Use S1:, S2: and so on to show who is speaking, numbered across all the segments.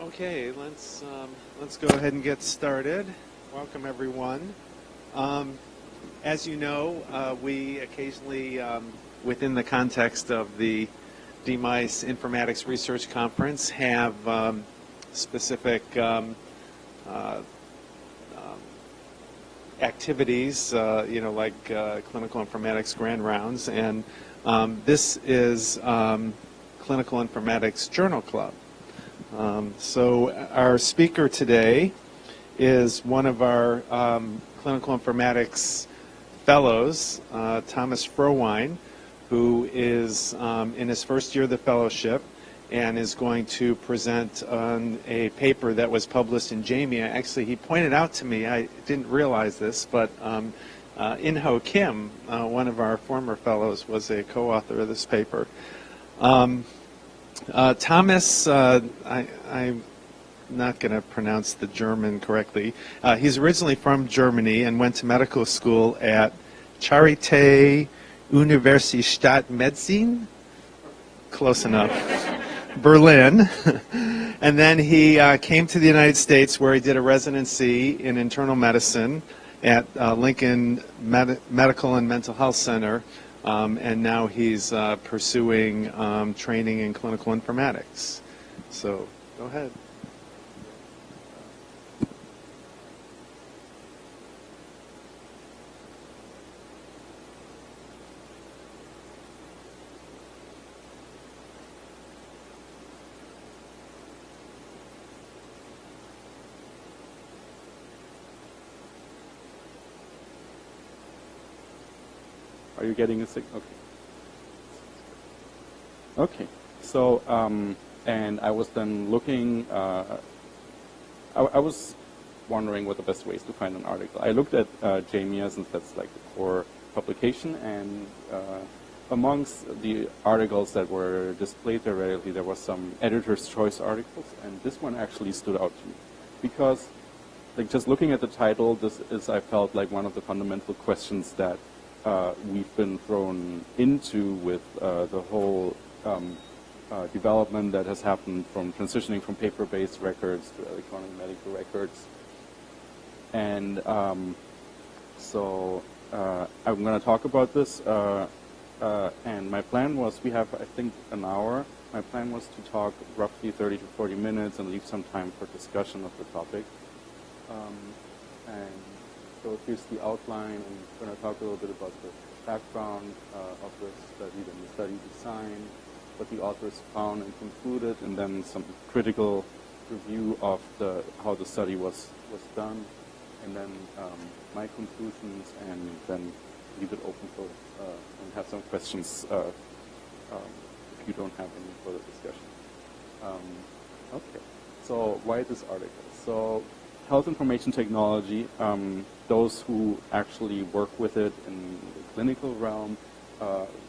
S1: Okay, let's go ahead and get started. Welcome, everyone. As you know, we occasionally, within the context of the DMICE Informatics Research Conference, have specific activities, like clinical informatics grand rounds, and this is Clinical Informatics Journal Club. So our speaker today is one of our clinical informatics fellows, Thomas Frohwein, who is in his first year of the fellowship and is going to present on a paper that was published in JAMIA. Actually, he pointed out to me, I didn't realize this, but In-Ho Kim, one of our former fellows, was a co-author of this paper. Thomas, I'm not going to pronounce the German correctly. He's originally from Germany and went to medical school at Charité Universität Medizin, close enough, Berlin. And then he came to the United States where he did a residency in internal medicine at Lincoln Medical and Mental Health Center. And now he's pursuing training in clinical informatics. So go ahead.
S2: Are you getting a signal? Okay. Okay. So, and I was then looking, I was wondering what the best ways to find an article. I looked at JAMIA, since that's like the core publication, and amongst the articles that were displayed there readily, there was some editor's choice articles, and this one actually stood out to me. Because, like, just looking at the title, this is, I felt, like one of the fundamental questions that we've been thrown into with the whole development that has happened from transitioning from paper-based records to electronic medical records. And so I'm going to talk about this. And my plan was, we have, I think, an hour. My plan was to talk roughly 30 to 40 minutes and leave some time for discussion of the topic. And so here's the outline. I'm going to talk a little bit about the background of the study, then the study design, what the authors found and concluded, and then some critical review of how the study was done, and then my conclusions, and then leave it open for and have some questions if you don't have any further discussion. Okay, so why this article? So health information technology, those who actually work with it in the clinical realm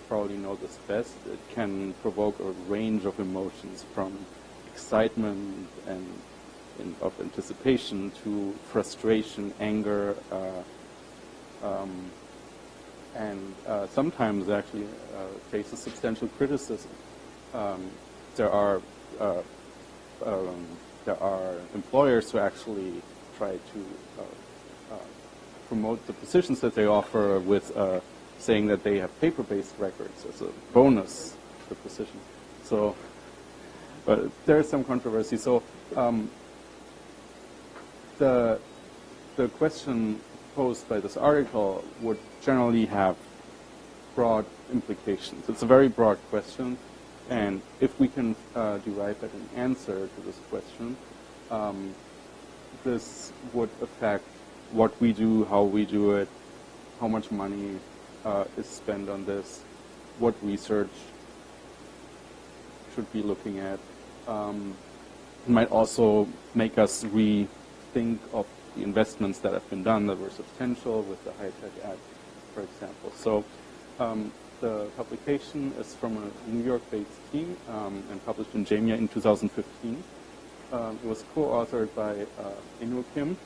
S2: probably know this best. It can provoke a range of emotions, from excitement and of anticipation to frustration, anger, and sometimes actually faces substantial criticism. There are employers who actually try to promote the positions that they offer with saying that they have paper-based records as a bonus to the position. So, but there is some controversy. So, the question posed by this article would generally have broad implications. It's a very broad question, and if we can derive at an answer to this question, this would affect what we do, how we do it, how much money is spent on this, what research should be looking at. It might also make us rethink of the investments that have been done that were substantial with the High-Tech Act, for example. So the publication is from a New York-based team and published in JAMIA in 2015. It was co-authored by In-Ho Kim,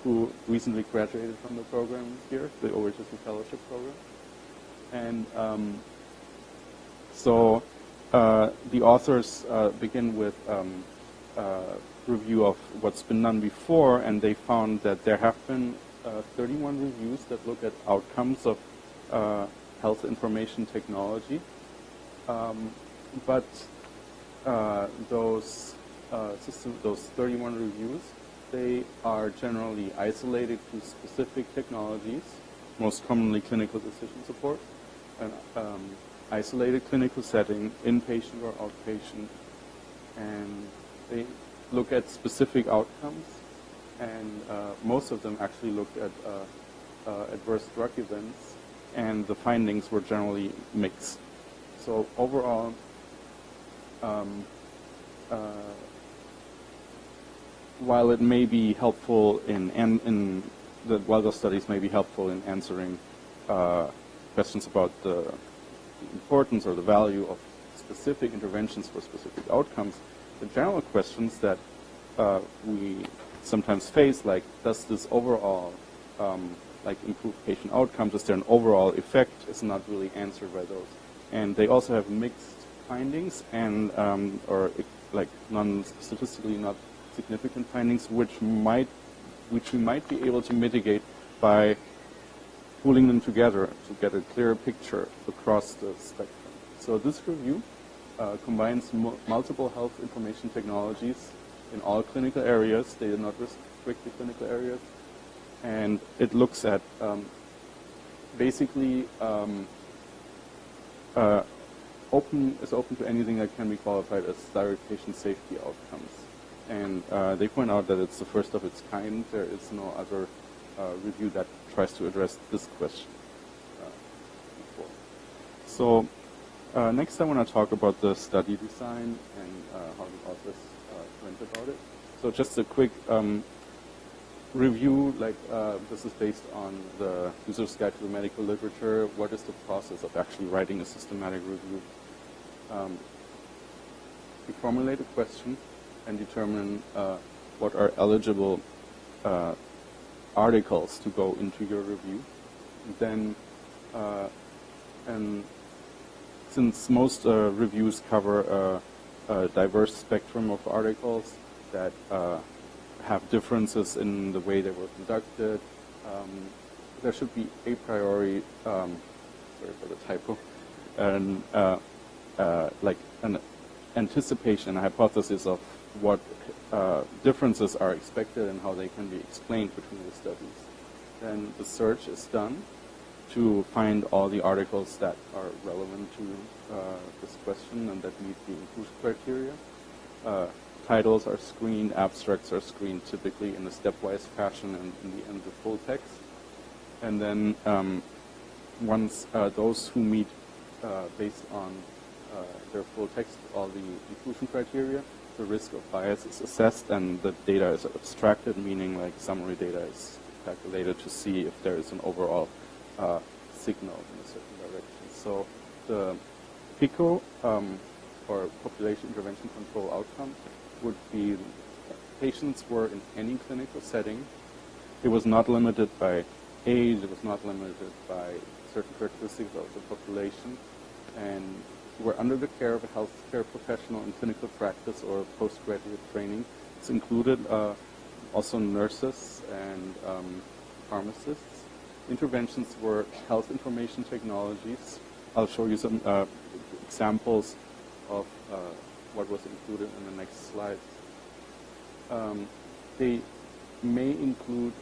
S2: who recently graduated from the program here, the Overseas Fellowship Program. And so the authors begin with review of what's been done before, and they found that there have been 31 reviews that look at outcomes of health information technology. But those 31 reviews, they are generally isolated to specific technologies, most commonly clinical decision support, an isolated clinical setting, inpatient or outpatient, and they look at specific outcomes, and most of them actually looked at adverse drug events, and the findings were generally mixed. So overall, while it may be helpful while those studies may be helpful in answering questions about the importance or the value of specific interventions for specific outcomes, the general questions that we sometimes face, like does this overall improve patient outcomes, is there an overall effect, is not really answered by those. And they also have mixed findings and or like non-statistically not significant findings, which we might be able to mitigate by pooling them together to get a clearer picture across the spectrum. So this review combines multiple health information technologies in all clinical areas. They did not restrict the clinical areas, and it looks at basically is open to anything that can be qualified as direct patient safety outcomes. And they point out that it's the first of its kind. There is no other review that tries to address this question before. So next I want to talk about the study design and how the authors went about it. So just a quick review, this is based on the User's Guide to the Medical Literature. What is the process of actually writing a systematic review? You formulate a question and determine what are eligible articles to go into your review. Then, and since most reviews cover a diverse spectrum of articles that have differences in the way they were conducted, there should be a priori, sorry for the typo, and like an anticipation, a hypothesis of what differences are expected and how they can be explained between the studies. Then the search is done to find all the articles that are relevant to this question and that meet the inclusion criteria. Titles are screened, abstracts are screened typically in a stepwise fashion, and in the end the full text. And then once those who meet based on their full text, all the inclusion criteria, the risk of bias is assessed and the data is abstracted, meaning like summary data is calculated to see if there is an overall signal in a certain direction. So the PICO, or population intervention control outcome, would be patients were in any clinical setting. It was not limited by age, it was not limited by certain characteristics of the population, and were under the care of a healthcare professional in clinical practice or postgraduate training. It's included also nurses and pharmacists. Interventions were health information technologies. I'll show you some examples of what was included in the next slide. They may include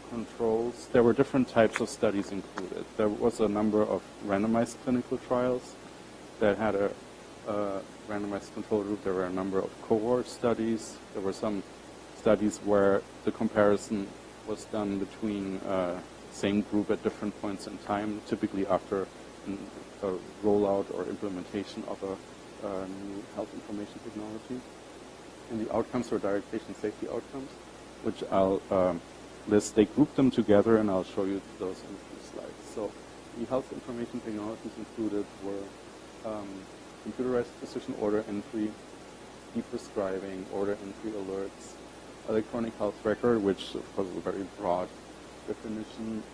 S2: controls. There were different types of studies included. There was a number of randomized clinical trials that had a randomized control group. There were a number of cohort studies. There were some studies where the comparison was done between same group at different points in time, typically after a rollout or implementation of a new health information technology. And the outcomes were direct patient safety outcomes, which I'll list. They grouped them together, and I'll show you those in a few slides. So the health information technologies included were computerized physician order entry, e-prescribing, order entry alerts, electronic health record, which of course is a very broad definition.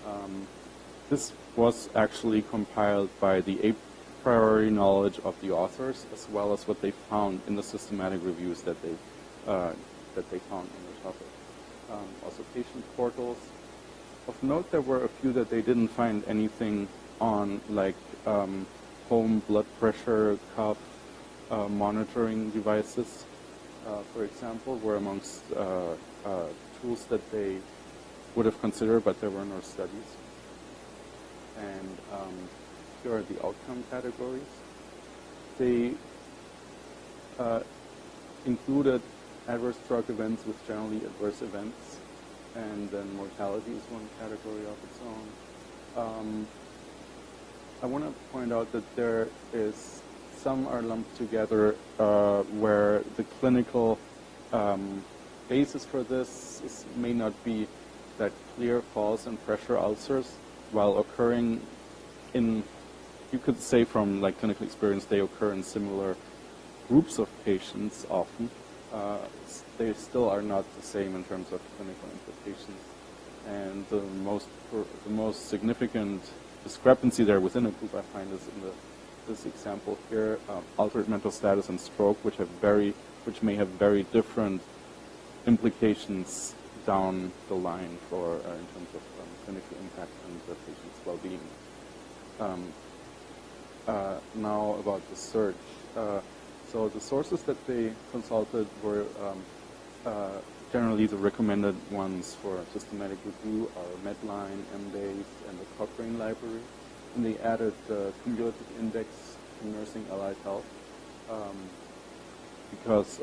S2: This was actually compiled by the a priori knowledge of the authors, as well as what they found in the systematic reviews that they that they found on the topic. Also patient portals. Of note, there were a few that they didn't find anything on, like home blood pressure cuff monitoring devices, for example, were amongst tools that they would have considered, but there were no studies. And here are the outcome categories. They included adverse drug events with generally adverse events, and then mortality is one category of its own. I want to point out that there is, some are lumped together where the clinical basis for this may not be that clear. Falls and pressure ulcers, while occurring in, you could say from like clinical experience, they occur in similar groups of patients often. They still are not the same in terms of clinical implications. And the most significant discrepancy there within a group I find is in this example here, altered mental status and stroke, which may have very different implications down the line for in terms of clinical impact and the patient's well-being. Now about the search. So the sources that they consulted were generally the recommended ones for systematic review are Medline, MDASE, and the Cochrane Library. And they added the cumulative index in nursing allied health because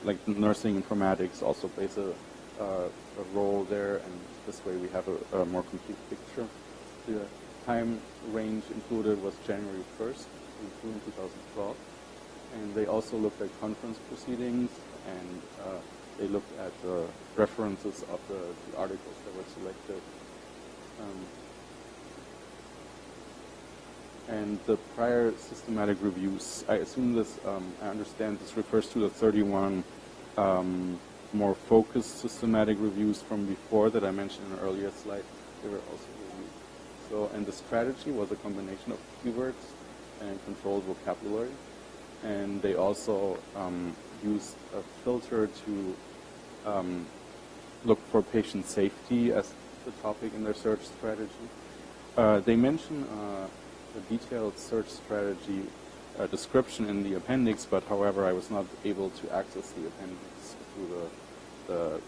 S2: like nursing informatics also plays a role there, and this way we have a more complete picture. The time range included was January 1st to June 2012. And they also looked at conference proceedings, and they looked at the references of the articles that were selected. And the prior systematic reviews, I assume this, I understand this refers to the 31 more focused systematic reviews from before that I mentioned in an earlier slide. They were also reviewed. So, and the strategy was a combination of keywords and controlled vocabulary. And they also used a filter to look for patient safety as the topic in their search strategy. They mention a detailed search strategy description in the appendix, but however, I was not able to access the appendix through the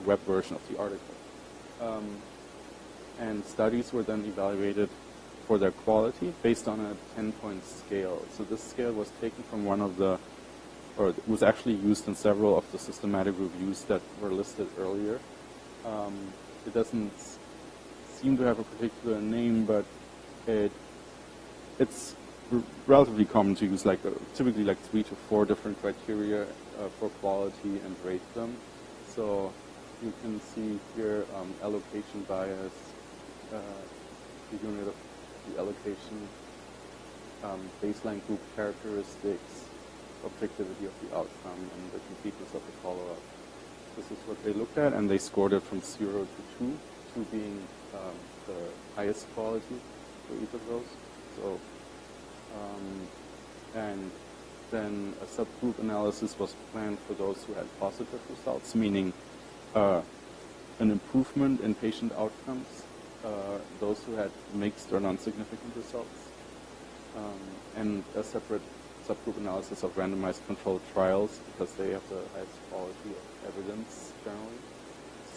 S2: web version of the article. And studies were then evaluated for their quality based on a 10-point scale. So this scale was taken from one of the, or it was actually used in several of the systematic reviews that were listed earlier. It doesn't seem to have a particular name, but it's relatively common to use like typically like 3 to 4 different criteria for quality and rate them. So you can see here allocation bias, the unit of the allocation, baseline group characteristics, objectivity of the outcome, and the completeness of the follow-up. This is what they looked at, and they scored it from 0 to 2, 2 being the highest quality for each of those. So, and then a subgroup analysis was planned for those who had positive results, meaning an improvement in patient outcomes, those who had mixed or non-significant results, and a separate subgroup analysis of randomized controlled trials because they have the highest quality of evidence generally.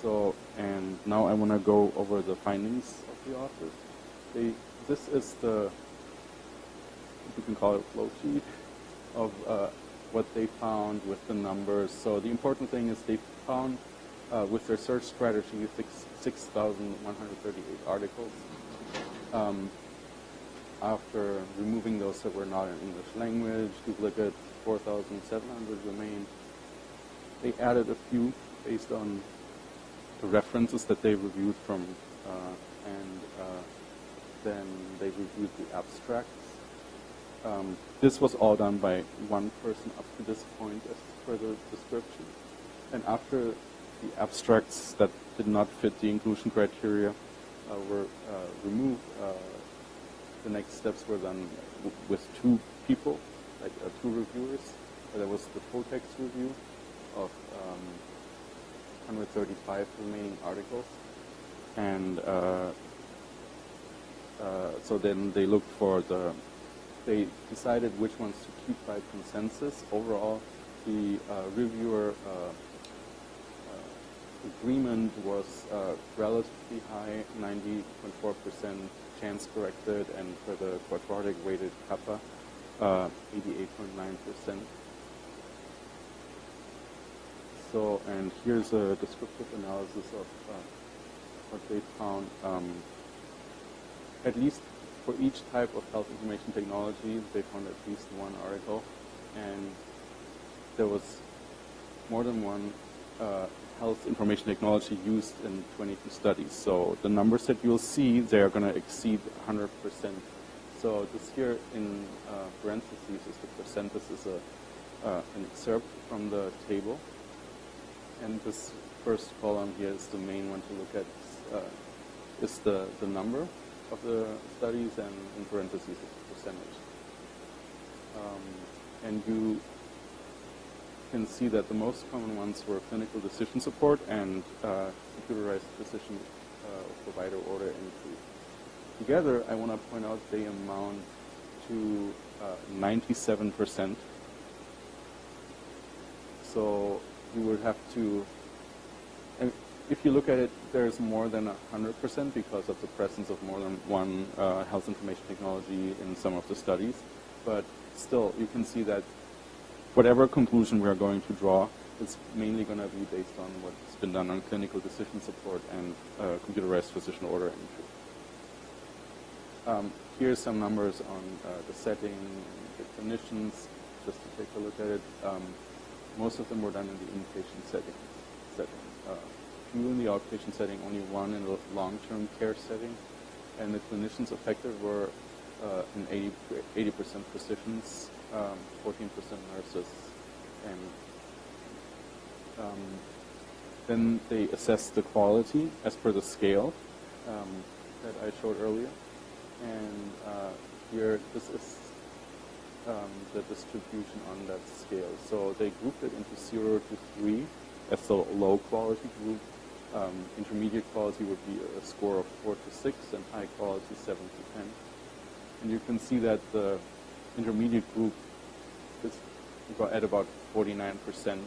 S2: So, and now I want to go over the findings of the authors. This is the, you can call it a flow sheet of what they found with the numbers. So the important thing is they found with their search strategy 6,138 articles. After removing those that were not in English language, duplicate 4,700 remained. They added a few based on the references that they reviewed from, and then they reviewed the abstracts. This was all done by one person up to this point as per the description. And after the abstracts that did not fit the inclusion criteria were removed, the next steps were done with 2 people, like 2 reviewers. There was the full text review, of 135 remaining articles, and so then they looked for they decided which ones to keep by consensus. Overall, the reviewer agreement was relatively high, 90.4% chance corrected, and for the quadratic weighted kappa, 88.9%. So, and here's a descriptive analysis of what they found. At least for each type of health information technology, they found at least one article, and there was more than one health information technology used in 22 studies. So the numbers that you'll see, they're going to exceed 100%. So this here in parentheses is the percent. This is an excerpt from the table. And this first column here is the main one to look at. Is the number of the studies, and in parentheses is the percentage. And you can see that the most common ones were clinical decision support and computerized physician provider order entry. Together, I want to point out they amount to 97%. So you would have to, and if you look at it, there's more than 100% because of the presence of more than one health information technology in some of the studies. But still, you can see that whatever conclusion we are going to draw, it's mainly going to be based on what's been done on clinical decision support and computerized physician order entry. Here's some numbers on the setting, the clinicians, just to take a look at it. Most of them were done in the inpatient setting. Few in the outpatient setting, only one in the long-term care setting. And the clinicians affected were in 80% physicians, 14% nurses, and then they assessed the quality as per the scale that I showed earlier. And here, this is the distribution on that scale. So they grouped it into 0 to 3 as the low quality group. Intermediate quality would be a score of 4 to 6, and high quality 7 to 10. And you can see that the intermediate group is at about 49%, and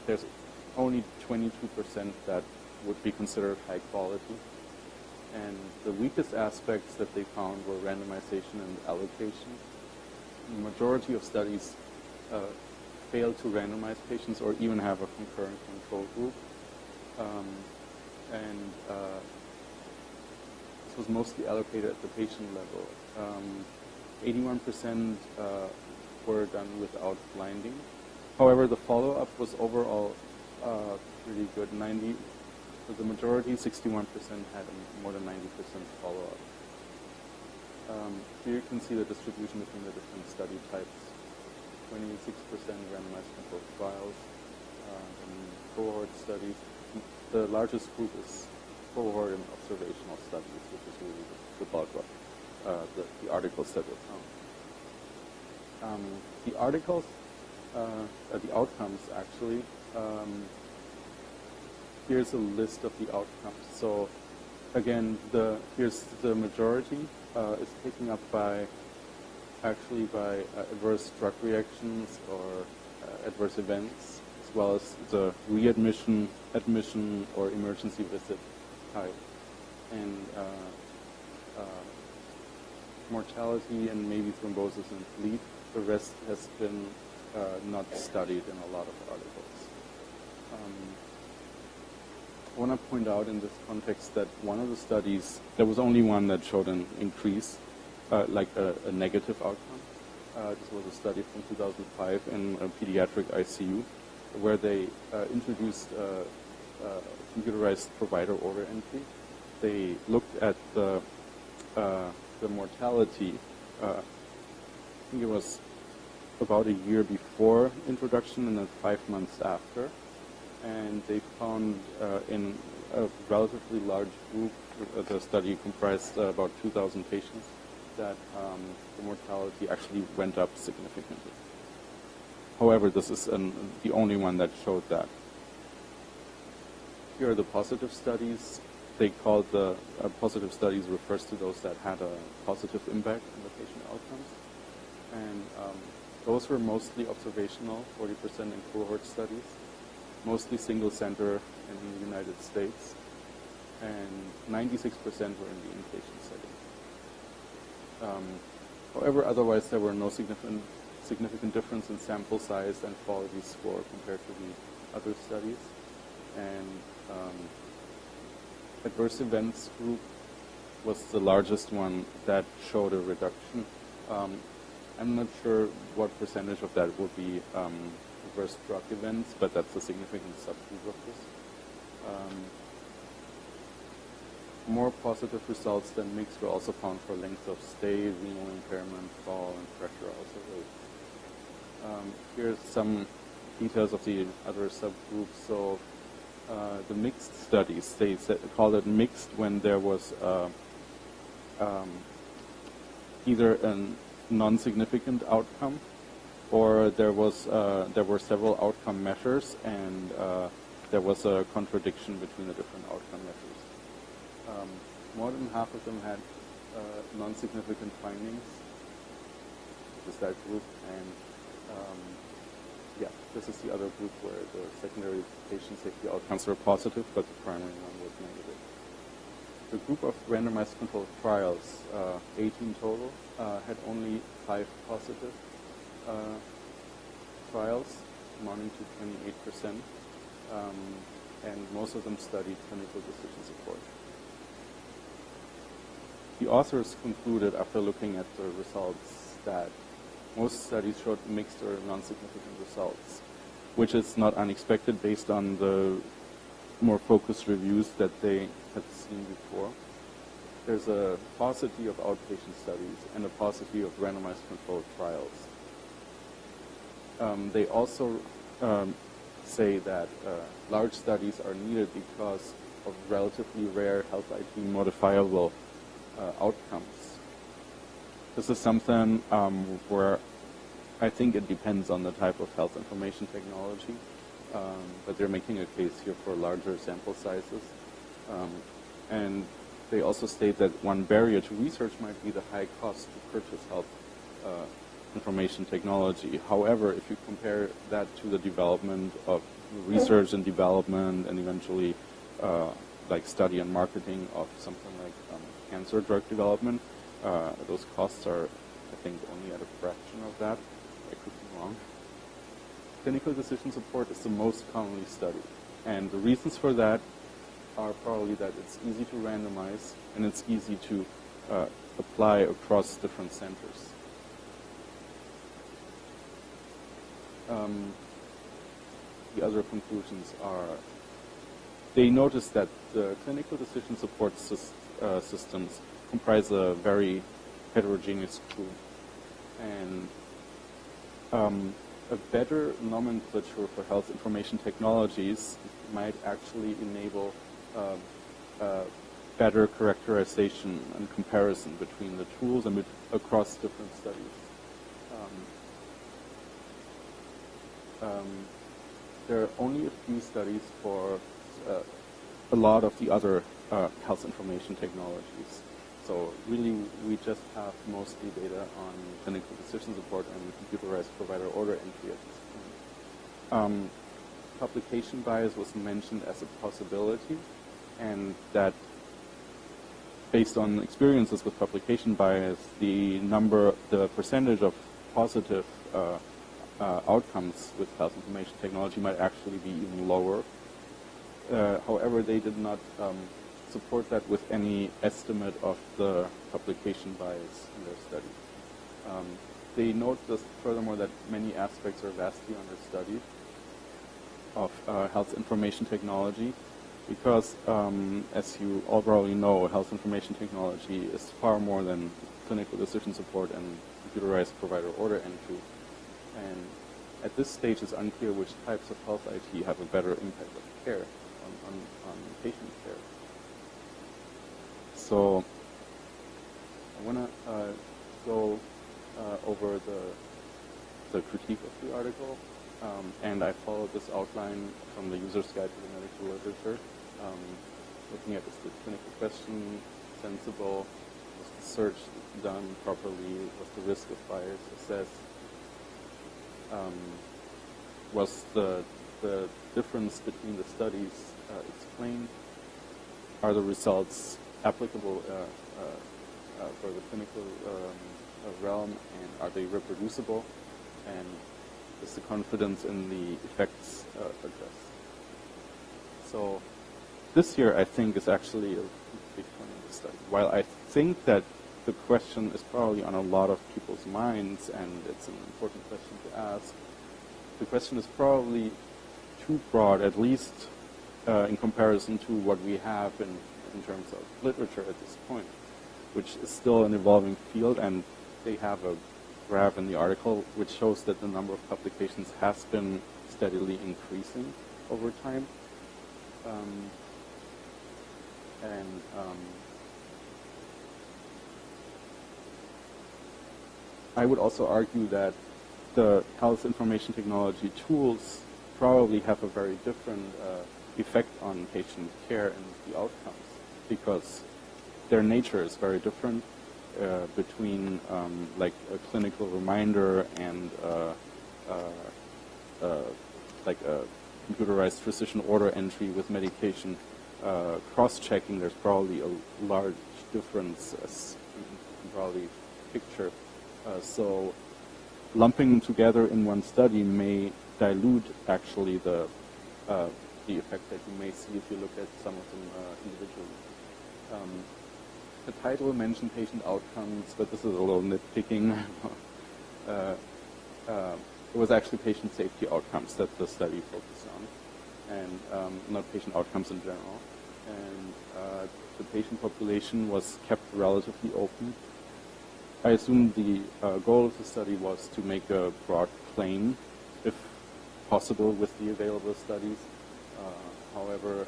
S2: there's only 22% that would be considered high quality. And the weakest aspects that they found were randomization and allocation. The majority of studies fail to randomize patients or even have a concurrent control group. This was mostly allocated at the patient level. 81% were done without blinding. However, the follow-up was overall pretty good. For the majority, 61% had more than 90% follow-up. Here you can see the distribution between the different study types. 26% randomized controlled trials, and cohort studies. The largest group is cohort and observational studies, which is really the bulk of the articles that were found. The articles, the outcomes actually, here's a list of the outcomes. So again, here's the majority is taken up by adverse drug reactions or adverse events, as well as the readmission, admission, or emergency visit type. And mortality and maybe thrombosis and bleed. The rest has been not studied in a lot of articles. I want to point out in this context that one of the studies, there was only one that showed an increase, like a negative outcome. This was a study from 2005 in a pediatric ICU, where they introduced computerized provider order entry. They looked at the mortality. I think it was about a year before introduction and then 5 months after. And they found in a relatively large group, the study comprised about 2,000 patients, that the mortality actually went up significantly. However, this is the only one that showed that. Here are the positive studies. They called the positive studies refers to those that had a positive impact on the patient outcomes. And those were mostly observational, 40% in cohort studies, mostly single center in the United States, and 96% were in the inpatient setting. However, otherwise there were no significant difference in sample size and quality score compared to the other studies. And adverse events group was the largest one that showed a reduction. I'm not sure what percentage of that would be adverse drug events, but that's a significant subgroup of this. More positive results than mixed were also found for length of stay, renal impairment, fall, and pressure also raised. Here's some details of the other subgroups. So the mixed studies, they called it mixed when there was either a non-significant outcome, or there were several outcome measures, and there was a contradiction between the different outcome measures. More than half of them had non-significant findings. This is that group, and yeah, this is the other group where the secondary patient safety outcomes were positive, but the primary one was negative. The group of randomized controlled trials, 18 total, had only 5 positive trials, amounting to 28%, and most of them studied clinical decision support. The authors concluded, after looking at the results, that most studies showed mixed or non-significant results, which is not unexpected based on the more focused reviews that they had seen before. There's a paucity of outpatient studies and a paucity of randomized controlled trials. They also say that large studies are needed because of relatively rare health IT modifiable outcomes. This is something where I think it depends on the type of health information technology, but they're making a case here for larger sample sizes. And they also state that one barrier to research might be the high cost to purchase health information technology. However, if you compare that to the development of research and development and eventually like study and marketing of something like cancer drug development, those costs are, I think, only at a fraction of that. I could be wrong. Clinical decision support is the most commonly studied, and the reasons for that are probably that it's easy to randomize and it's easy to apply across different centers. The other conclusions are, they noticed that the clinical decision support systems comprise a very heterogeneous group, and a better nomenclature for health information technologies might actually enable better characterization and comparison between the tools and across different studies. There are only a few studies for a lot of the other health information technologies. So really, we just have mostly data on clinical decision support and computerized provider order entry at this point. Publication bias was mentioned as a possibility, and that based on experiences with publication bias, the percentage of positive outcomes with health information technology might actually be even lower. However, they did not support that with any estimate of the publication bias in their study. They note this, furthermore, that many aspects are vastly understudied of health information technology because, as you all probably know, health information technology is far more than clinical decision support and computerized provider order entry. And at this stage, it's unclear which types of health IT have a better impact of care on patient care. So I want to go over a critique of the article, and I followed this outline from the user's guide to the medical literature, looking at is the clinical question sensible, was the search done properly, was the risk of bias assessed, was the difference between the studies explained, are the results applicable for the clinical realm, and are they reproducible, and is the confidence in the effects addressed. So this here, I think, is actually a big point in the study. While I think that the question is probably on a lot of people's minds, and it's an important question to ask, the question is probably too broad, at least in comparison to what we have in terms of literature at this point, which is still an evolving field, and they have a graph in the article which shows that the number of publications has been steadily increasing over time. I would also argue that the health information technology tools probably have a very different effect on patient care and the outcomes, because their nature is very different between like a clinical reminder and like a computerized physician order entry with medication cross-checking. There's probably a large difference, as you can probably picture. So lumping them together in one study may dilute actually the effect that you may see if you look at some of them individually. The title mentioned patient outcomes, but this is a little nitpicking. It was actually patient safety outcomes that the study focused on, and not patient outcomes in general. And the patient population was kept relatively open. I assume the goal of the study was to make a broad claim, if possible, with the available studies. However,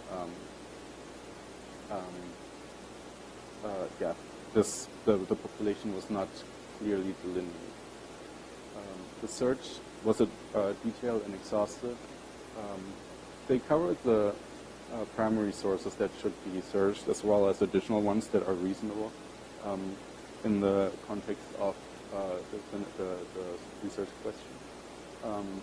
S2: yeah, the population was not clearly delineated. The search was detailed and exhaustive. They covered the primary sources that should be searched, as well as additional ones that are reasonable in the context of the research question.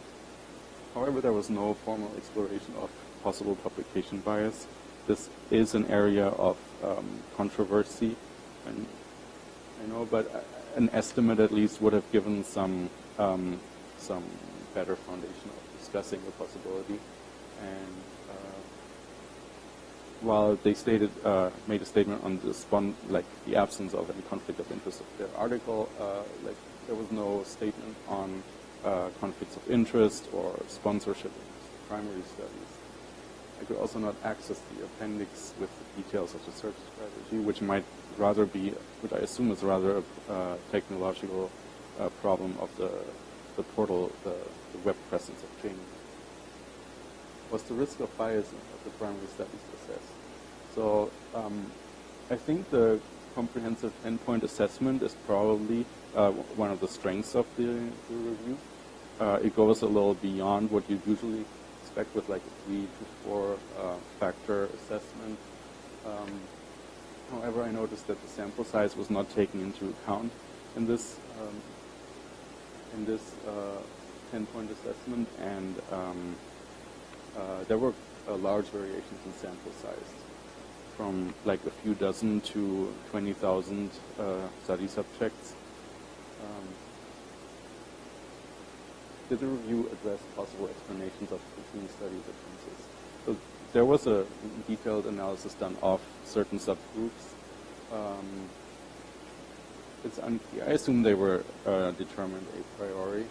S2: However, there was no formal exploration of possible publication bias. This is an area of controversy, and I know, but an estimate at least would have given some better foundation of discussing the possibility. And while they made a statement on the absence of any conflict of interest of their article, there was no statement on conflicts of interest or sponsorship of primary studies. I could also not access the appendix with the details of the search strategy, which I assume is rather a technological problem of the portal, the web presence of Jamie. Was the risk of bias of the primary studies assessed? So I think the comprehensive endpoint assessment is probably one of the strengths of the review. It goes a little beyond what you usually expect with like a 3 to 4 factor assessment. However, I noticed that the sample size was not taken into account in this 10-point assessment, and there were large variations in sample size, from like a few dozen to 20,000 study subjects. Did the review address possible explanations of between study differences? So there was a detailed analysis done of certain subgroups. It's unclear. I assume they were determined a priori.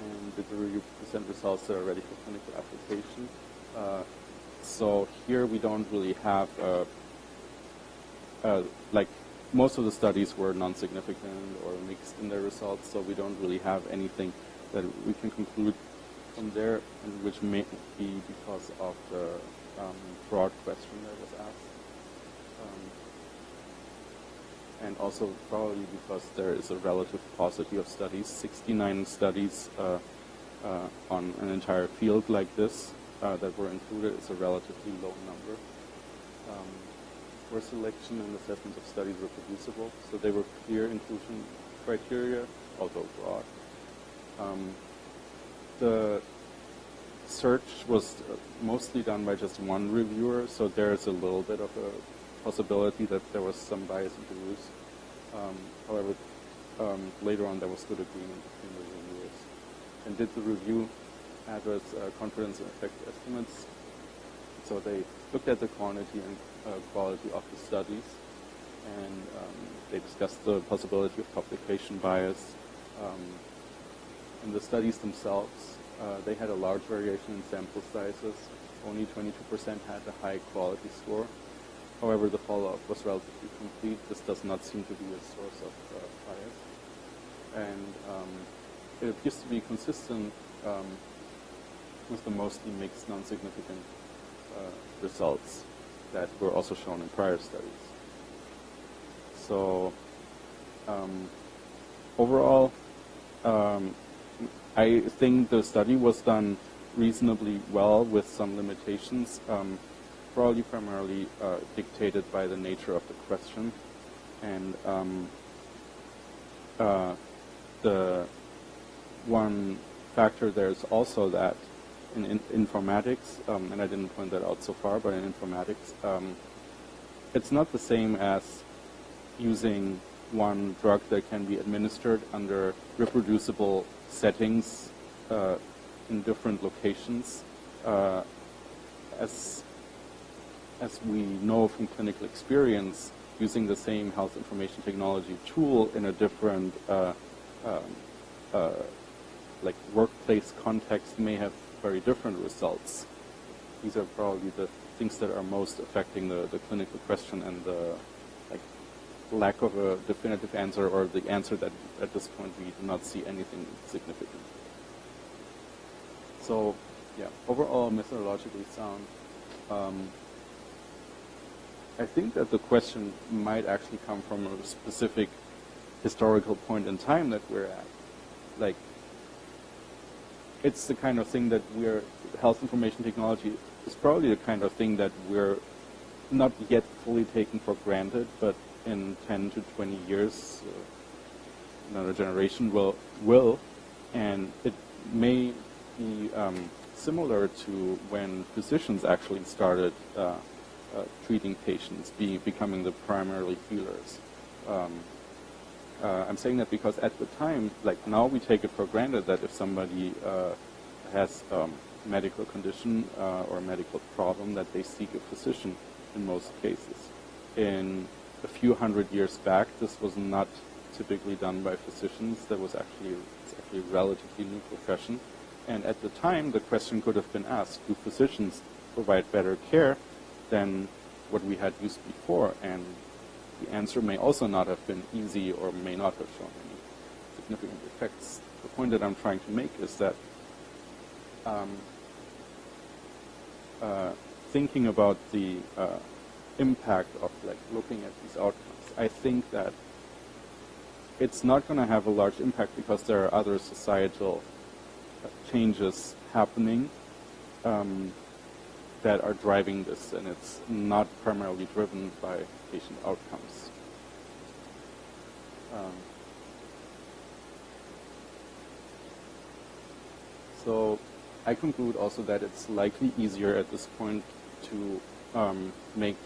S2: And did the review present results that are ready for clinical application? So here we don't really have, like most of the studies were non-significant or mixed in their results, so we don't really have anything that we can conclude from there, and which may be because of the broad question that was asked. and also probably because there is a relative paucity of studies, 69 studies on an entire field like this that were included is a relatively low number. Were selection and assessment of studies reproducible? So they were clear inclusion criteria, although broad. The search was mostly done by just one reviewer, so there's a little bit of a possibility that there was some bias introduced. However, later on there was good agreement between the reviewers. And did the review address confidence and effect estimates? So they looked at the quantity and quality of the studies, and they discussed the possibility of publication bias. In the studies themselves, they had a large variation in sample sizes. Only 22% had a high quality score. However, the follow-up was relatively complete. This does not seem to be a source of bias. And it appears to be consistent with the mostly mixed, non-significant results that were also shown in prior studies. So overall, I think the study was done reasonably well with some limitations, probably primarily dictated by the nature of the question. And the one factor there is also that in informatics, and I didn't point that out so far, but in informatics, it's not the same as using one drug that can be administered under reproducible settings in different locations. As we know from clinical experience, using the same health information technology tool in a different like workplace context may have very different results. These are probably the things that are most affecting the clinical question and the lack of a definitive answer, or the answer that at this point we do not see anything significant. So, yeah, overall methodologically sound. I think that the question might actually come from a specific historical point in time that we're at. Like, it's the kind of thing that health information technology is probably the kind of thing that we're not yet fully taken for granted, but in 10 to 20 years, another generation will, and it may be similar to when physicians actually started treating patients, becoming the primarily feelers. I'm saying that because at the time, like now we take it for granted that if somebody has a medical condition or a medical problem, that they seek a physician in most cases. In a few hundred years back, this was not typically done by physicians. It's actually a relatively new profession. And at the time, the question could have been asked, do physicians provide better care than what we had used before? And the answer may also not have been easy or may not have shown any significant effects. The point that I'm trying to make is that thinking about the impact of looking at these outcomes, I think that it's not going to have a large impact because there are other societal changes happening that are driving this, and it's not primarily driven by patient outcomes. So I conclude also that it's likely easier at this point to make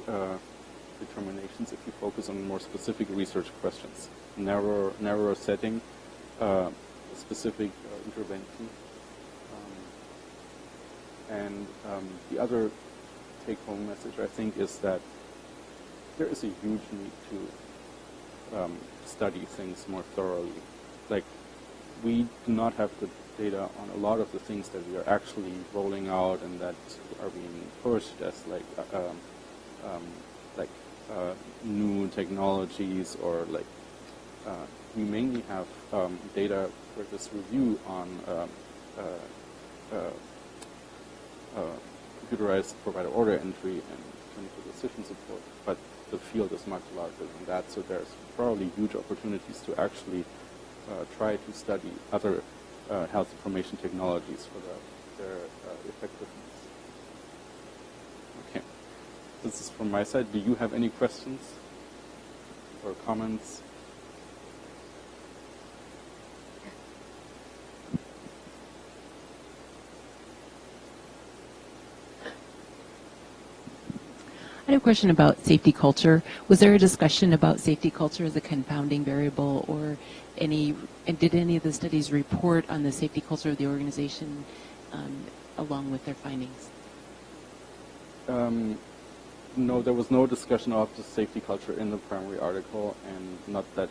S2: determinations if you focus on more specific research questions, narrower setting, specific intervention. And the other take-home message, I think, is that there is a huge need to study things more thoroughly. Like, we do not have the data on a lot of the things that we are actually rolling out and that are being pushed as new technologies, or we mainly have data for this review on computerized provider order entry and clinical decision support, but the field is much larger than that, so there's probably huge opportunities to actually try to study other health information technologies for their effectiveness. Okay, this is from my side. Do you have any questions or comments?
S3: I had a question about safety culture. Was there a discussion about safety culture as a confounding variable, or did any of the studies report on the safety culture of the organization along with their findings?
S2: No, there was no discussion of the safety culture in the primary article, and not that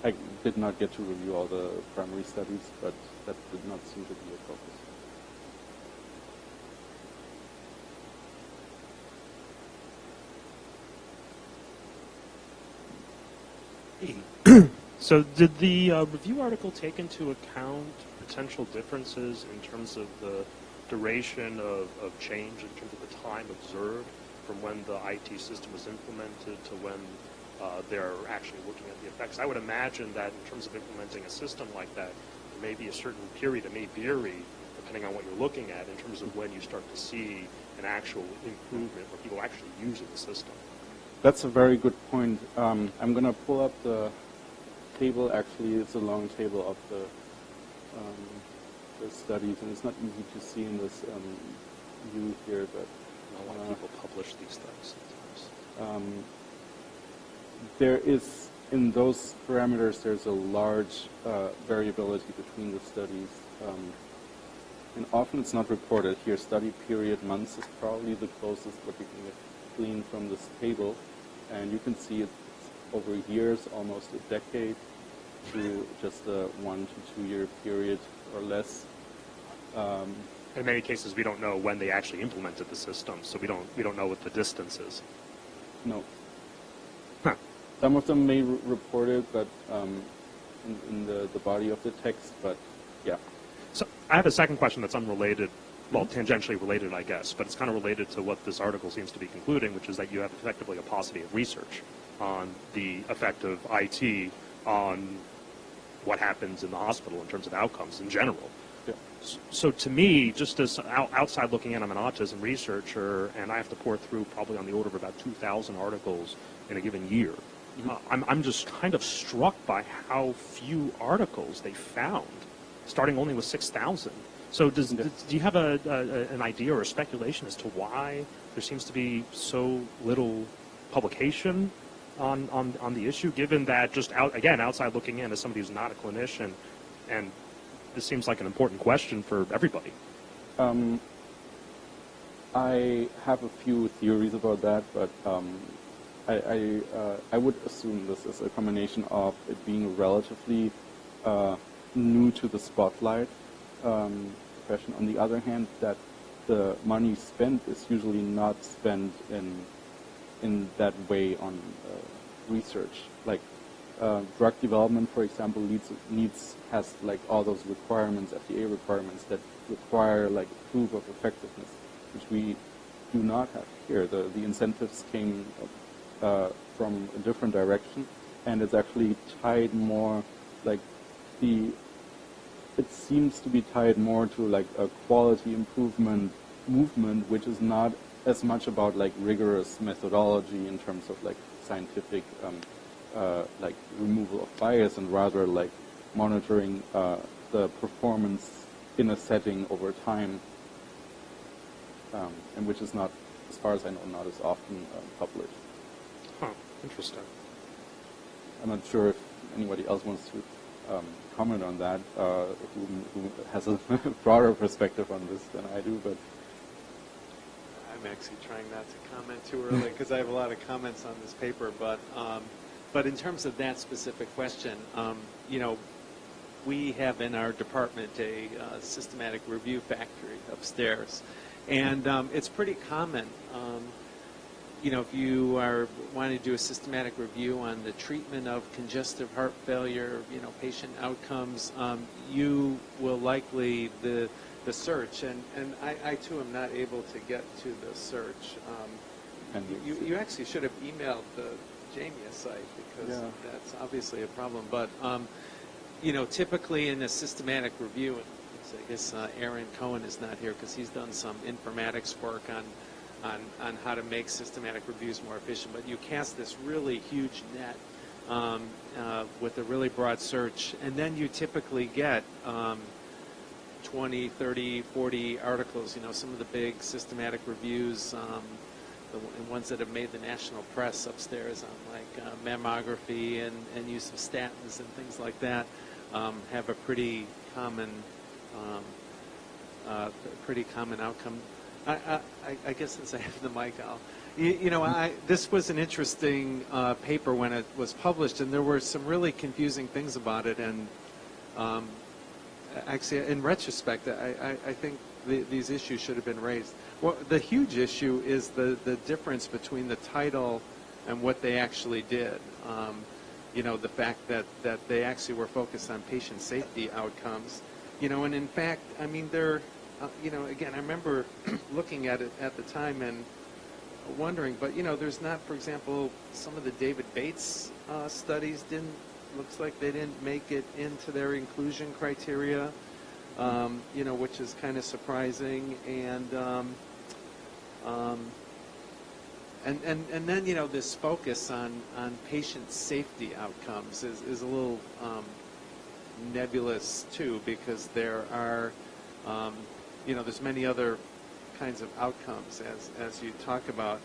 S2: I did not get to review all the primary studies, but that did not seem to be a focus.
S4: So did the review article take into account potential differences in terms of the duration of change, in terms of the time observed from when the IT system was implemented to when they're actually looking at the effects? I would imagine that in terms of implementing a system like that, there may be a certain period, it may vary depending on what you're looking at in terms of when you start to see an actual improvement where people actually using the system.
S2: That's a very good point. I'm going to pull up the table. Actually, it's a long table of the studies, and it's not easy to see in this view here. But
S4: a lot of people publish these things sometimes.
S2: There is, in those parameters, there's a large variability between the studies. And often it's not reported here. Study period months is probably the closest what you can glean from this table. And you can see it's over years, almost a decade, to just a 1 to 2 year period or less.
S4: In many cases, we don't know when they actually implemented the system, so we don't know what the distance is.
S2: No.
S4: Huh.
S2: Some of them may report it, but in the body of the text, but yeah.
S4: So I have a second question that's unrelated, well, tangentially related, I guess, but it's kind of related to what this article seems to be concluding, which is that you have effectively a paucity of research on the effect of IT on what happens in the hospital in terms of outcomes in general.
S2: Yeah.
S4: So to me, just as outside looking in, I'm an autism researcher, and I have to pour through probably on the order of about 2,000 articles in a given year. Mm-hmm. I'm just kind of struck by how few articles they found, starting only with 6,000. So do you have an idea or a speculation as to why there seems to be so little publication on the issue, given that just outside looking in as somebody who's not a clinician, and this seems like an important question for everybody?
S2: I have a few theories about that, but I would assume this is a combination of it being relatively new to the spotlight profession. On the other hand, that the money spent is usually not spent in that way on research. Like drug development, for example, has like all those requirements, FDA requirements that require like proof of effectiveness, which we do not have here. The incentives came from a different direction, and it's actually tied more like it seems to be tied more to like a quality improvement movement, which is not as much about like rigorous methodology in terms of like scientific like removal of bias, and rather like monitoring the performance in a setting over time, and which is not, as far as I know, not as often published.
S4: Huh, interesting.
S2: I'm not sure if anybody else wants to comment on that, who has a broader perspective on this than I do, but
S1: I'm actually trying not to comment too early because I have a lot of comments on this paper, but in terms of that specific question, we have in our department a systematic review factory upstairs, and it's pretty common. If you are wanting to do a systematic review on the treatment of congestive heart failure, patient outcomes, you will likely the search, and I too am not able to get to the search,
S2: appendix.
S1: You actually should have emailed the Jamia site because
S2: Yeah.
S1: that's obviously a problem. But typically in a systematic review, and I guess Aaron Cohen is not here because he's done some informatics work on how to make systematic reviews more efficient. But you cast this really huge net with a really broad search, and then you typically get 20, 30, 40 articles. Some of the big systematic reviews, the ones that have made the national press upstairs on like mammography and use of statins and things like that, have a pretty common outcome. I guess since I have the mic, this was an interesting paper when it was published, and there were some really confusing things about it. And actually, in retrospect, I think these issues should have been raised. Well, the huge issue is the difference between the title and what they actually did. The fact that they actually were focused on patient safety outcomes. And in fact, I mean, they're, again, I remember looking at it at the time and wondering, but, there's not, for example, some of the David Bates studies looks like they didn't make it into their inclusion criteria, which is kind of surprising. And then, this focus on patient safety outcomes is a little nebulous too, because there are, there's many other kinds of outcomes as you talk about.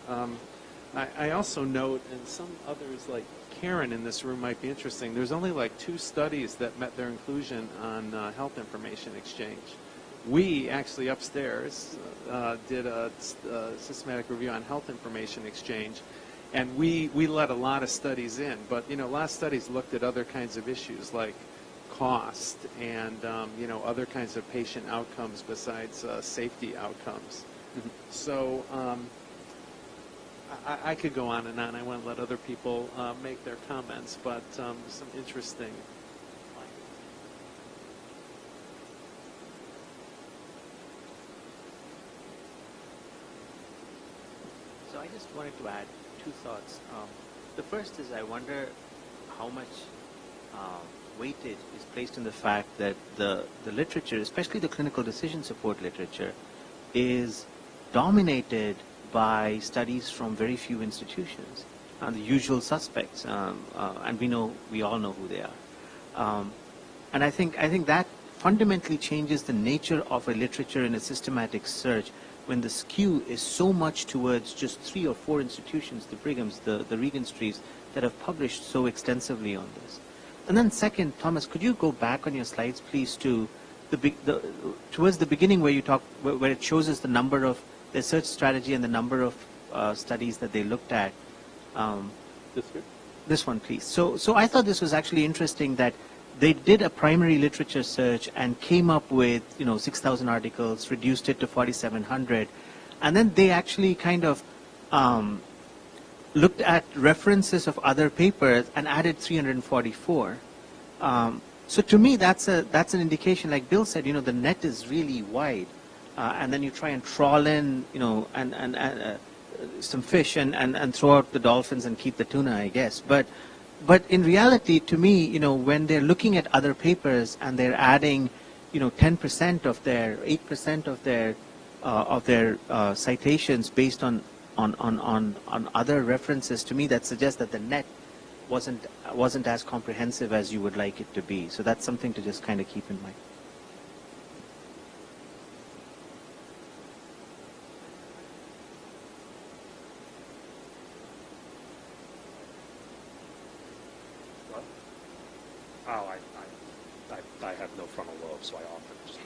S1: I also note, and some others like Karen in this room might be interesting, there's only like 2 studies that met their inclusion on health information exchange. We actually upstairs did a systematic review on health information exchange, and we let a lot of studies in, but a lot of studies looked at other kinds of issues like cost and other kinds of patient outcomes besides safety outcomes.
S2: Mm-hmm.
S1: So I could go on and on. I want to let other people make their comments, but some interesting.
S5: So I just wanted to add 2 thoughts. The first is I wonder how much weightage is placed in the fact that the literature, especially the clinical decision support literature, is dominated by studies from very few institutions, the usual suspects, and we all know who they are. And I think that fundamentally changes the nature of a literature in a systematic search when the skew is so much towards just 3 or 4 institutions, the Brighams, the Regan Streets, that have published so extensively on this. And then second, Thomas, could you go back on your slides, please, to towards the beginning where you talk, where it shows us the number of the search strategy and the number of studies that they looked at.
S2: This here?
S5: This one, please. So I thought this was actually interesting that they did a primary literature search and came up with 6,000 articles, reduced it to 4,700, and then they actually kind of looked at references of other papers and added 344. So to me, that's an indication, like Bill said, the net is really wide, and then you try and trawl in, and some fish and throw out the dolphins and keep the tuna, I guess. But in reality, to me, when they're looking at other papers and they're adding, 10% of their, 8% of their citations based on other references, to me that suggests that the net wasn't as comprehensive as you would like it to be. So that's something to just kind of keep in mind.
S4: Oh, I have no frontal lobe, so I often just.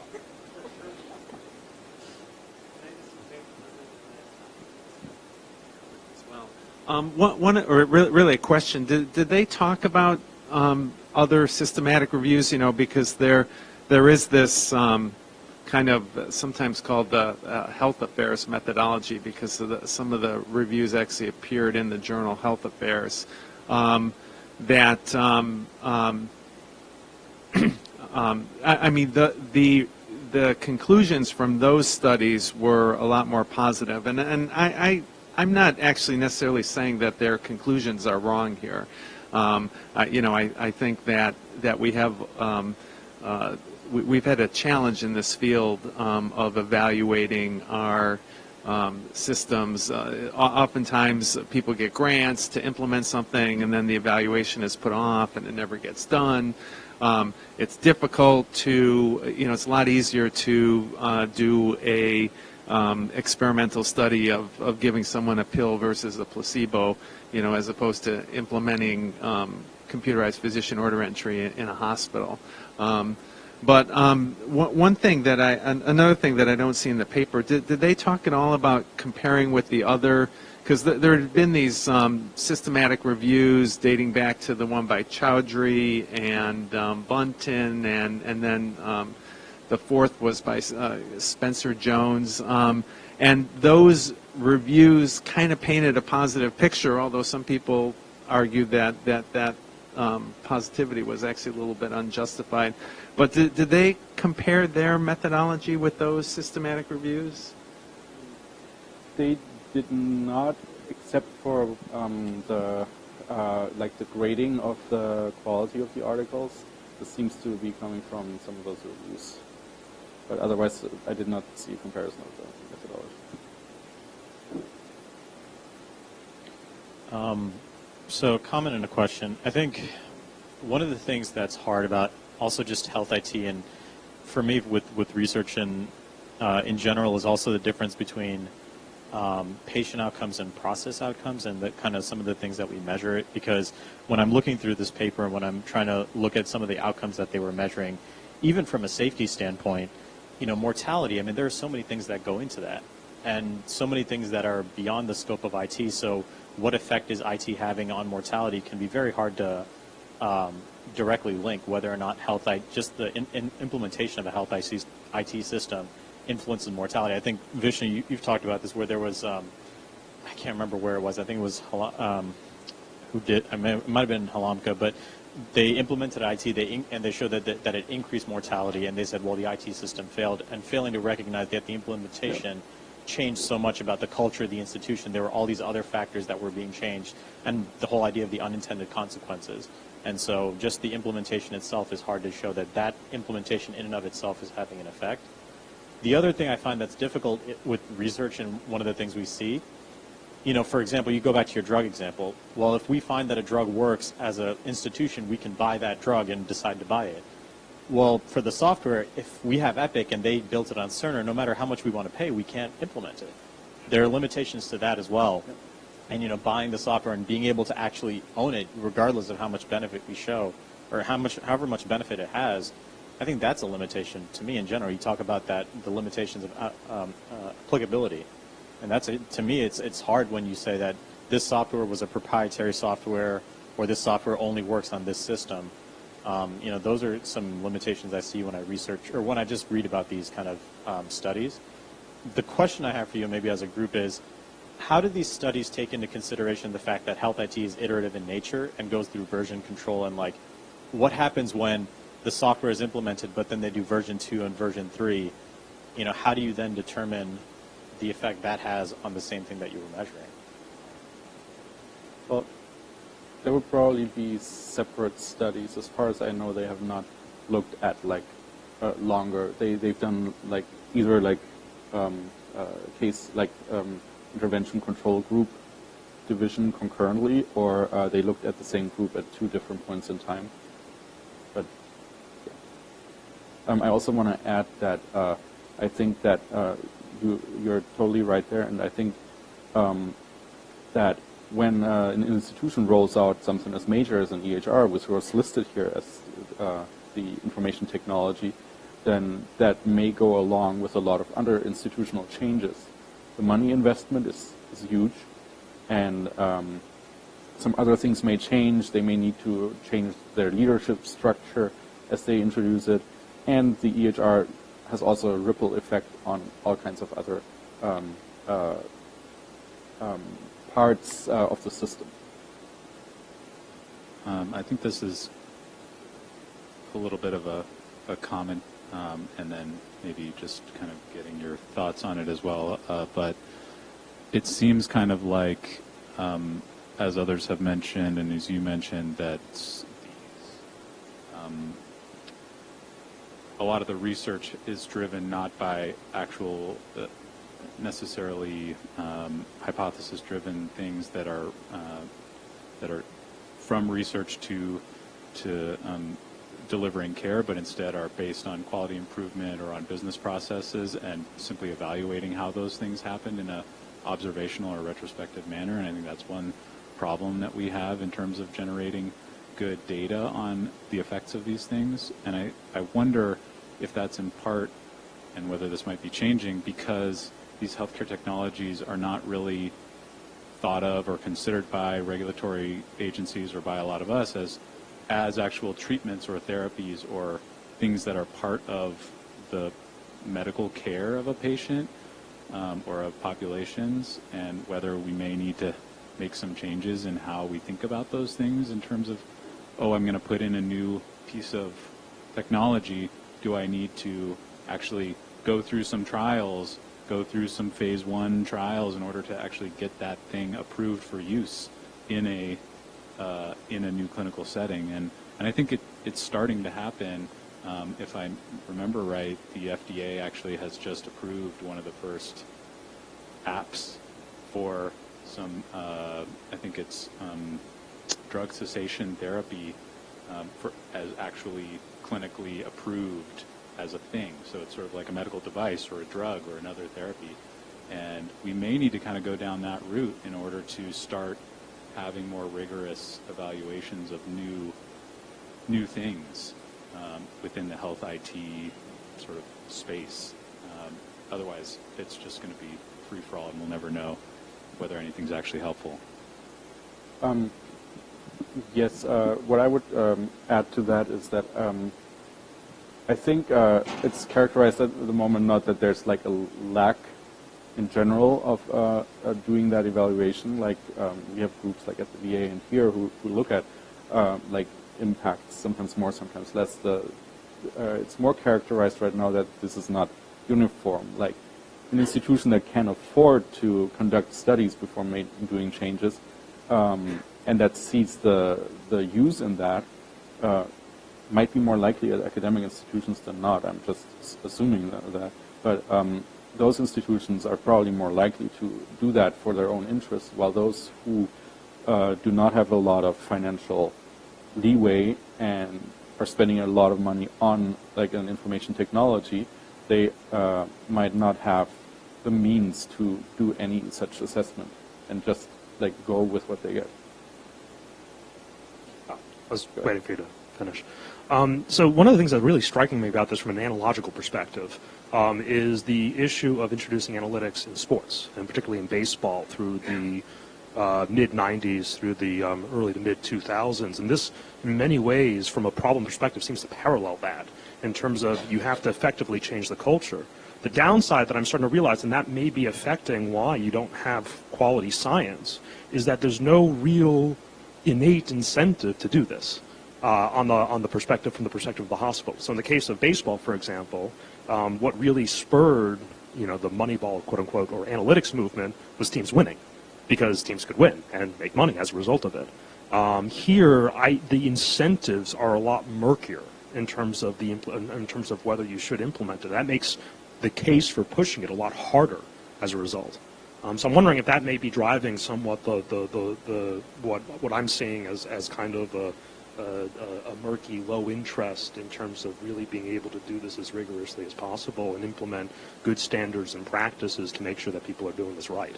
S1: Really a question. Did they talk about other systematic reviews? Because there is this kind of sometimes called the Health Affairs methodology, because some of the reviews actually appeared in the journal Health Affairs. I mean, the conclusions from those studies were a lot more positive, and I'm not actually necessarily saying that their conclusions are wrong here. I think that we have we've had a challenge in this field of evaluating our systems. Oftentimes, people get grants to implement something, and then the evaluation is put off, and it never gets done. It's difficult to, it's a lot easier to do a experimental study of giving someone a pill versus a placebo, as opposed to implementing computerized physician order entry in a hospital. But another thing that I don't see in the paper, did they talk at all about comparing with the other? Because there have been these systematic reviews dating back to the one by Chowdhury and Bunton, and then the fourth was by Spencer Jones. And those reviews kind of painted a positive picture, although some people argued that positivity was actually a little bit unjustified. But did they compare their methodology with those systematic reviews?
S2: They did not, except for the grading of the quality of the articles. This seems to be coming from some of those reviews. But otherwise, I did not see a comparison of the methodology.
S6: So, comment and a question. I think one of the things that's hard about also just health IT, and for me with research and in general, is also the difference between patient outcomes and process outcomes, and the kind of some of the things that we measure it. Because when I'm looking through this paper and when I'm trying to look at some of the outcomes that they were measuring, even from a safety standpoint, mortality, I mean, there are so many things that go into that, and so many things that are beyond the scope of IT. So what effect is IT having on mortality can be very hard to directly link whether or not just the implementation of a health IT system influences mortality. I think, Vishnu, you've talked about this, where there was, I can't remember where it was, I think it was, it might have been Halamka, but they implemented IT, and they showed that it increased mortality, and they said, well, the IT system failed, and failing to recognize that the implementation changed so much about the culture of the institution. There were all these other factors that were being changed, and the whole idea of the unintended consequences. And so just the implementation itself is hard to show that implementation in and of itself is having an effect. The other thing I find that's difficult with research, and one of the things we see, for example, you go back to your drug example. Well, if we find that a drug works as an institution, we can buy that drug and decide to buy it. Well, for the software, if we have Epic and they built it on Cerner, no matter how much we want to pay, we can't implement it. There are limitations to that as well. And, buying the software and being able to actually own it, regardless of how much benefit we show, or however much benefit it has, I think that's a limitation to me in general. You talk about the limitations of applicability. And to me, it's hard when you say that this software was a proprietary software, or this software only works on this system. Those are some limitations I see when I research, or when I just read about these kind of studies. The question I have for you, maybe as a group, is how do these studies take into consideration the fact that health IT is iterative in nature and goes through version control, and what happens when the software is implemented, but then they do version 2 and version 3? How do you then determine the effect that has on the same thing that you were measuring?
S2: Well, there would probably be separate studies. As far as I know, they have not looked at longer. They've done either case intervention control group division concurrently, or they looked at the same group at 2 different points in time. But yeah. I also want to add that I think that you're totally right there, and I think that when an institution rolls out something as major as an EHR, which was listed here as the information technology, then that may go along with a lot of other institutional changes. The money investment is huge, and some other things may change. They may need to change their leadership structure as they introduce it, and the EHR has also a ripple effect on all kinds of other parts of the system.
S7: I think this is a little bit of a comment, and then maybe just kind of getting your thoughts on it as well. But it seems kind of like, as others have mentioned, and as you mentioned, that a lot of the research is driven not by actual necessarily hypothesis-driven things that are from research to delivering care, but instead are based on quality improvement or on business processes and simply evaluating how those things happened in a observational or retrospective manner. And I think that's one problem that we have in terms of generating good data on the effects of these things. And I wonder if that's in part, and whether this might be changing, because these healthcare technologies are not really thought of or considered by regulatory agencies or by a lot of us as actual treatments or therapies or things that are part of the medical care of a patient or of populations, and whether we may need to make some changes in how we think about those things in terms of, oh, I'm going to put in a new piece of technology. Do I need to actually go through some trials, go through some phase 1 trials in order to actually get that thing approved for use in a new clinical setting? And I think it's starting to happen. If I remember right, the FDA actually has just approved one of the first apps for some, I think it's drug cessation therapy as actually clinically approved as a thing. So it's sort of like a medical device or a drug or another therapy. And we may need to kind of go down that route in order to start having more rigorous evaluations of new things within the health IT sort of space. Otherwise, it's just going to be free-for-all, and we'll never know whether anything's actually helpful.
S2: Yes, what I would add to that is that I think it's characterized at the moment not that there's like a lack in general of doing that evaluation. Like we have groups like at the VA and here who look at like impacts, sometimes more, sometimes less. It's more characterized right now that this is not uniform. Like an institution that can afford to conduct studies before doing changes, and that sees the use in that, might be more likely at academic institutions than not. I'm just assuming that. But those institutions are probably more likely to do that for their own interests, while those who do not have a lot of financial leeway and are spending a lot of money on like an information technology, they might not have the means to do any such assessment and just like go with what they get.
S4: I was waiting for you to finish. So one of the things that's really striking me about this from an analogical perspective is the issue of introducing analytics in sports, and particularly in baseball through the mid-'90s through the early to mid-2000s. And this, in many ways, from a problem perspective, seems to parallel that in terms of you have to effectively change the culture. The downside that I'm starting to realize, and that may be affecting why you don't have quality science, is that there's no real innate incentive to do this from the perspective of the hospital. So in the case of baseball, for example, what really spurred the Moneyball, quote unquote, or analytics movement was teams winning, because teams could win and make money as a result of it. Here, the incentives are a lot murkier in terms of whether you should implement it. That makes the case for pushing it a lot harder as a result. So I'm wondering if that may be driving somewhat what I'm seeing as kind of a murky, low interest in terms of really being able to do this as rigorously as possible and implement good standards and practices to make sure that people are doing this right.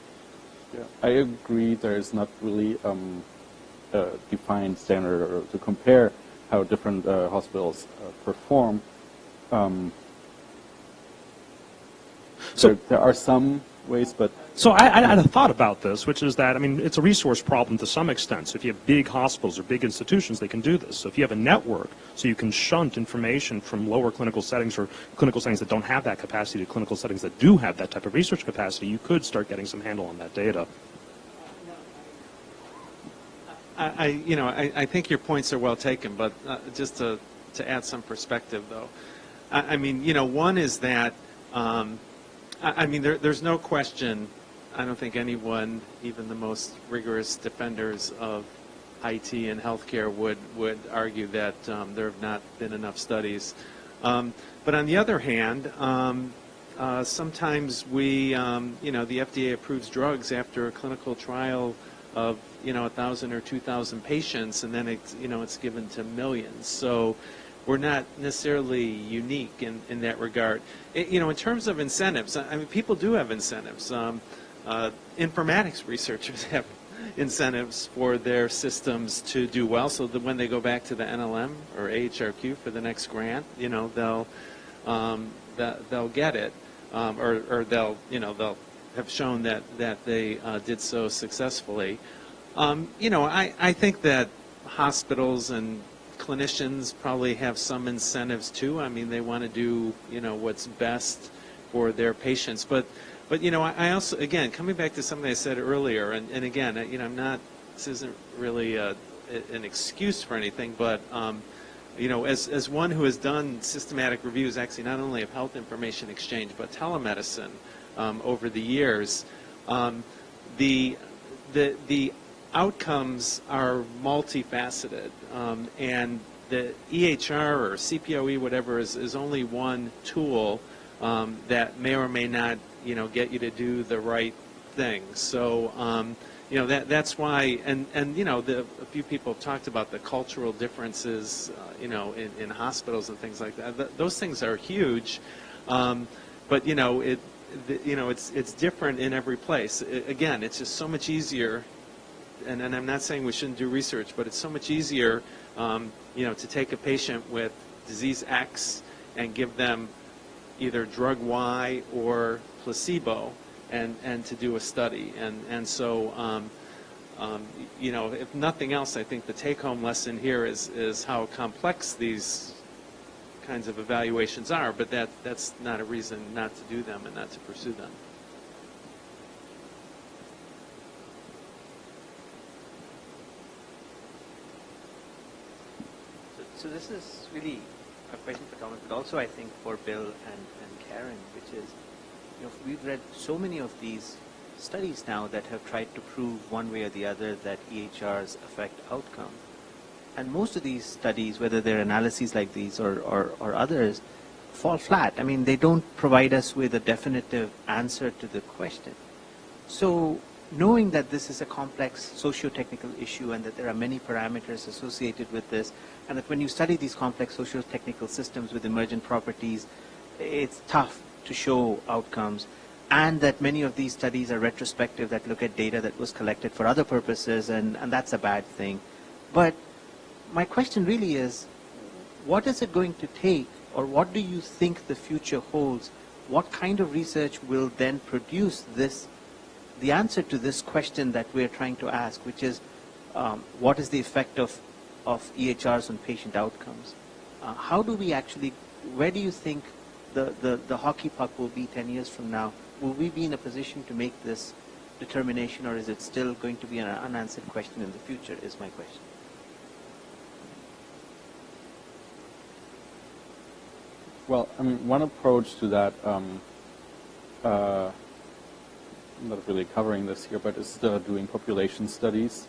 S2: Yeah, I agree. There is not really a defined standard or to compare how different hospitals perform. So there are some ways, but...
S4: So I had a thought about this, which is that, it's a resource problem to some extent. So if you have big hospitals or big institutions, they can do this. So if you have a network, so you can shunt information from lower clinical settings or clinical settings that don't have that capacity to clinical settings that do have that type of research capacity, you could start getting some handle on that data.
S1: I think your points are well taken, but just to add some perspective, though, one is that, there's no question I don't think anyone, even the most rigorous defenders of IT and healthcare, would argue that there have not been enough studies. But on the other hand, sometimes the FDA approves drugs after a clinical trial of 1,000 or 2,000 patients, and then it's given to millions. So we're not necessarily unique in that regard. In terms of incentives, I mean, people do have incentives. Informatics researchers have incentives for their systems to do well, so that when they go back to the NLM or AHRQ for the next grant, they'll get it, or they'll have shown that they did so successfully. I think that hospitals and clinicians probably have some incentives too. I mean, they want to do what's best for their patients, but I also, again, coming back to something I said earlier, and again, this isn't really an excuse for anything, but as one who has done systematic reviews, actually not only of health information exchange but telemedicine over the years, the outcomes are multifaceted, and the EHR or CPOE, whatever, is only one tool that may or may not get you to do the right thing. So that's why, and a few people have talked about the cultural differences in hospitals and things like that. Those things are huge, but it's different in every place. Again, it's just so much easier, and I'm not saying we shouldn't do research, but it's so much easier to take a patient with disease X and give them either drug Y or placebo, and to do a study. And so, if nothing else, I think the take-home lesson here is how complex these kinds of evaluations are, but that's not a reason not to do them and not to pursue them.
S5: So this is really a question for Thomas, but also I think for Bill and Karen, which is, we've read so many of these studies now that have tried to prove one way or the other that EHRs affect outcome. And most of these studies, whether they're analyses like these or others, fall flat. I mean, they don't provide us with a definitive answer to the question. So knowing that this is a complex socio-technical issue and that there are many parameters associated with this, and that when you study these complex socio-technical systems with emergent properties, it's tough to show outcomes, and that many of these studies are retrospective, that look at data that was collected for other purposes, and that's a bad thing. But my question really is, what is it going to take, or what do you think the future holds? What kind of research will then produce the answer to this question that we're trying to ask, which is, what is the effect of EHRs on patient outcomes? How do we actually, where do you think the hockey puck will be 10 years from now? Will we be in a position to make this determination, or is it still going to be an unanswered question in the future, is my question.
S2: Well, I mean, one approach to that, I'm not really covering this here, but is doing population studies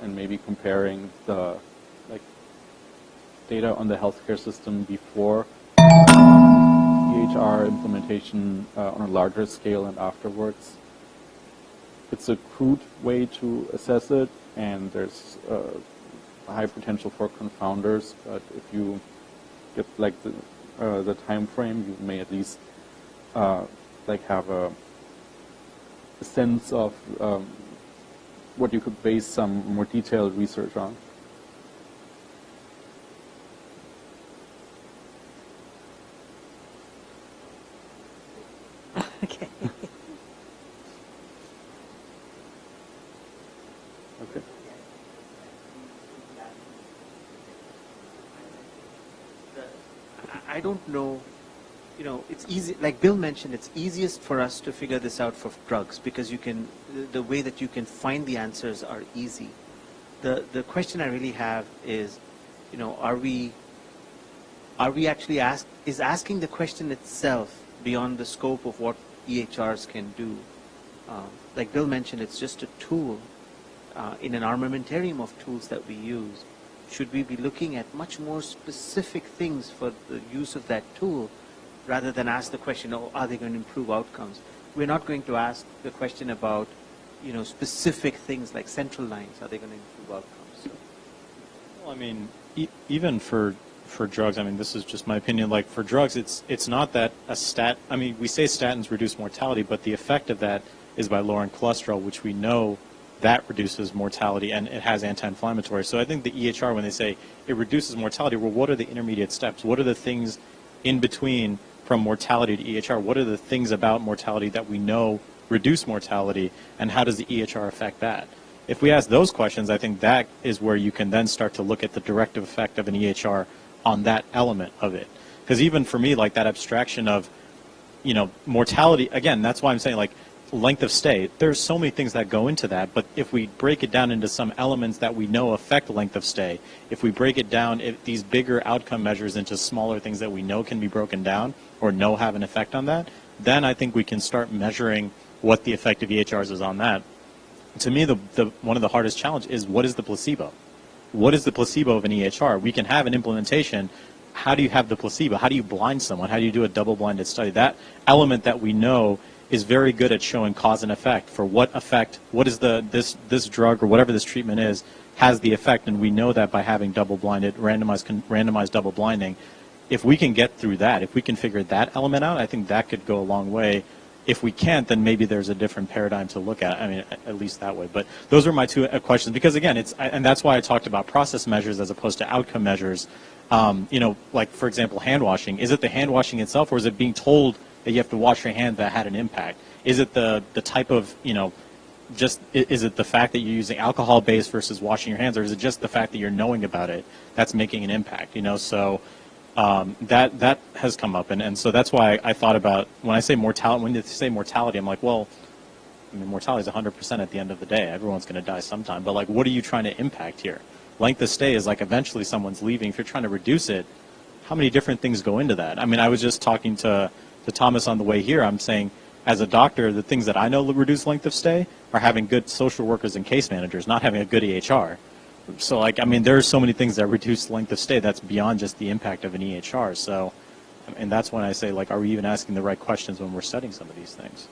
S2: and maybe comparing the data on the healthcare system before EHR implementation on a larger scale and afterwards. It's a crude way to assess it, and there's a high potential for confounders. But if you get the time frame, you may at least have a sense of what you could base some more detailed research on.
S8: Okay.
S2: Okay.
S5: I don't know, it's easy, like Bill mentioned, it's easiest for us to figure this out for drugs because the way that you can find the answers are easy. The question I really have is, are we actually asking the question itself beyond the scope of what EHRs can do? like Bill mentioned, it's just a tool in an armamentarium of tools that we use. Should we be looking at much more specific things for the use of that tool rather than ask the question, oh, are they going to improve outcomes? We're not going to ask the question about, specific things like central lines. Are they going to improve outcomes? So.
S6: Well, I mean, even for drugs, I mean, this is just my opinion. Like for drugs, it's not that I mean, we say statins reduce mortality, but the effect of that is by lowering cholesterol, which we know that reduces mortality and it has anti-inflammatory. So I think the EHR, when they say it reduces mortality, well, what are the intermediate steps? What are the things in between from mortality to EHR? What are the things about mortality that we know reduce mortality, and how does the EHR affect that? If we ask those questions, I think that is where you can then start to look at the directive effect of an EHR on that element of it. Because even for me, like that abstraction of, mortality, again, that's why I'm saying like length of stay, there's so many things that go into that, but if we break it down into some elements that we know affect length of stay, if we break it down, these bigger outcome measures into smaller things that we know can be broken down or know have an effect on that, then I think we can start measuring what the effect of EHRs is on that. To me, one of the hardest challenges is what is the placebo? What is the placebo of an EHR? We can have an implementation. How do you have the placebo? How do you blind someone? How do you do a double-blinded study? That element that we know is very good at showing cause and effect for what effect, what is this drug or whatever this treatment is, has the effect, and we know that by having double-blinded, randomized double blinding. If we can get through that, if we can figure that element out, I think that could go a long way. If we can't, then maybe there's a different paradigm to look at. I mean, at least that way. But those are my two questions, because again, and that's why I talked about process measures as opposed to outcome measures. Like for example, hand washing. Is it the hand washing itself, or is it being told that you have to wash your hands that had an impact? Is it the type of, is it the fact that you're using alcohol base versus washing your hands, or is it just the fact that you're knowing about it that's making an impact? So that has come up, and so that's why I thought about when I say mortality. When you say mortality, I'm like, well, I mean, mortality is 100% at the end of the day. Everyone's going to die sometime, but like, what are you trying to impact here? Length of stay is like eventually someone's leaving. If you're trying to reduce it, how many different things go into that? I mean, I was just talking to Thomas on the way here. I'm saying, as a doctor, the things that I know reduce length of stay are having good social workers and case managers, not having a good EHR. So, like, I mean, there are so many things that reduce length of stay that's beyond just the impact of an EHR. So, and that's when I say, like, are we even asking the right questions when we're studying some of these things?